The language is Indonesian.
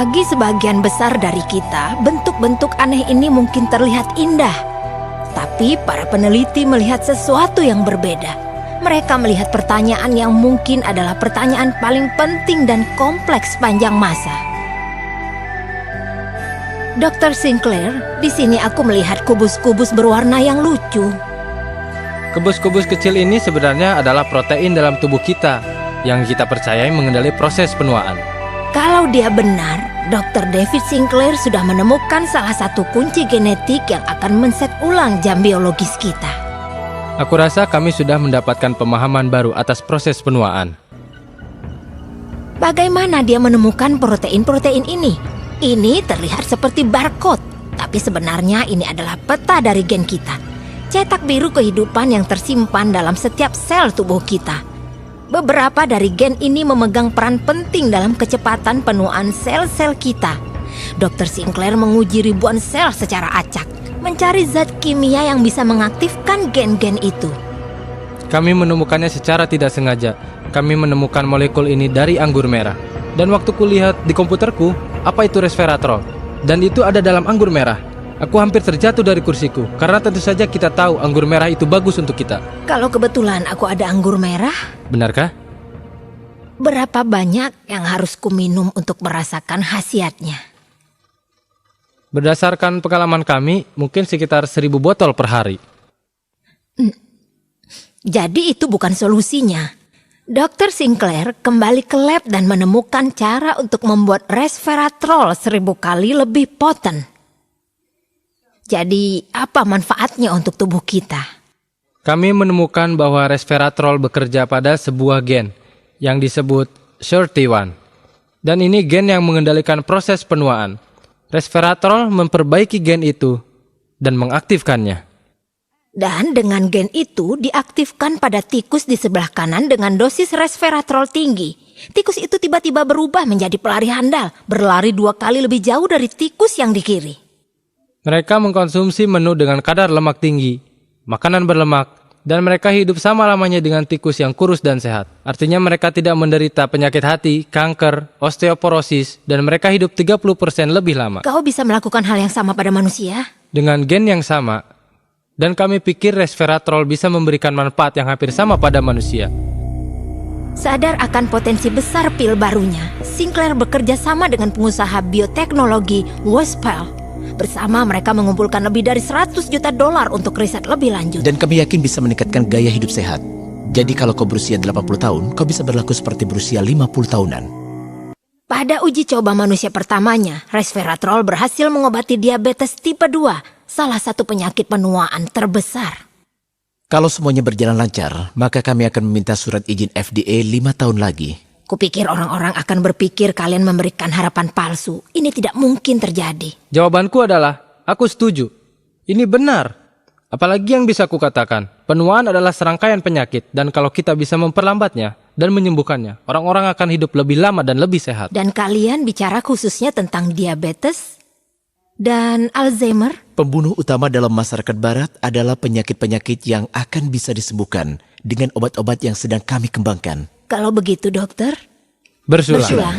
Bagi sebagian besar dari kita, bentuk-bentuk aneh ini mungkin terlihat indah. Tapi para peneliti melihat sesuatu yang berbeda. Mereka melihat pertanyaan yang mungkin adalah pertanyaan paling penting dan kompleks sepanjang masa. Dr. Sinclair, di sini aku melihat kubus-kubus berwarna yang lucu. Kubus-kubus kecil ini sebenarnya adalah protein dalam tubuh kita yang kita percayai mengendali proses penuaan. Kalau dia benar, Dr. David Sinclair sudah menemukan salah satu kunci genetik yang akan men-set ulang jam biologis kita. Aku rasa kami sudah mendapatkan pemahaman baru atas proses penuaan. Bagaimana dia menemukan protein-protein ini? Ini terlihat seperti barcode, tapi sebenarnya ini adalah peta dari gen kita. Cetak biru kehidupan yang tersimpan dalam setiap sel tubuh kita. Beberapa dari gen ini memegang peran penting dalam kecepatan penuaan sel-sel kita. Dr. Sinclair menguji ribuan sel secara acak, mencari zat kimia yang bisa mengaktifkan gen-gen itu. Kami menemukannya secara tidak sengaja. Kami menemukan molekul ini dari anggur merah. Dan waktu kulihat di komputerku, apa itu resveratrol? Dan itu ada dalam anggur merah. Aku hampir terjatuh dari kursiku, karena tentu saja kita tahu anggur merah itu bagus untuk kita. Kalau kebetulan aku ada anggur merah, Benarkah? berapa banyak yang harus kuminum untuk merasakan khasiatnya? Berdasarkan pengalaman kami, mungkin sekitar 1000 botol per hari. Jadi itu bukan solusinya. Dr. Sinclair kembali ke lab dan menemukan cara untuk membuat resveratrol 1000 kali lebih poten. Jadi, apa manfaatnya untuk tubuh kita? Kami menemukan bahwa resveratrol bekerja pada sebuah gen yang disebut SIRT1. Dan ini gen yang mengendalikan proses penuaan. Resveratrol memperbaiki gen itu dan mengaktifkannya. Dan dengan gen itu diaktifkan pada tikus di sebelah kanan dengan dosis resveratrol tinggi. Tikus itu tiba-tiba berubah menjadi pelari handal, berlari 2 kali lebih jauh dari tikus yang di kiri. Mereka mengkonsumsi menu dengan kadar lemak tinggi, makanan berlemak, dan mereka hidup sama lamanya dengan tikus yang kurus dan sehat. Artinya mereka tidak menderita penyakit hati, kanker, osteoporosis, dan mereka hidup 30% lebih lama. Kau bisa melakukan hal yang sama pada manusia? Dengan gen yang sama, dan kami pikir resveratrol bisa memberikan manfaat yang hampir sama pada manusia. Sadar akan potensi besar pil barunya, Sinclair bekerja sama dengan pengusaha bioteknologi Westphal. Bersama mereka mengumpulkan lebih dari 100 juta dolar untuk riset lebih lanjut. Dan kami yakin bisa meningkatkan gaya hidup sehat. Jadi kalau kau berusia 80 tahun, kau bisa berlaku seperti berusia 50 tahunan. Pada uji coba manusia pertamanya, resveratrol berhasil mengobati diabetes tipe 2, salah satu penyakit penuaan terbesar. Kalau semuanya berjalan lancar, maka kami akan meminta surat izin FDA 5 tahun lagi. Kupikir orang-orang akan berpikir kalian memberikan harapan palsu. Ini tidak mungkin terjadi. Jawabanku adalah, aku setuju. Ini benar. Apalagi yang bisa kukatakan, penuaan adalah serangkaian penyakit, dan kalau kita bisa memperlambatnya dan menyembuhkannya, orang-orang akan hidup lebih lama dan lebih sehat. Dan kalian bicara khususnya tentang diabetes dan Alzheimer? Pembunuh utama dalam masyarakat barat adalah penyakit-penyakit yang akan bisa disembuhkan dengan obat-obat yang sedang kami kembangkan. Kalau begitu dokter, Bersulang. bersulang.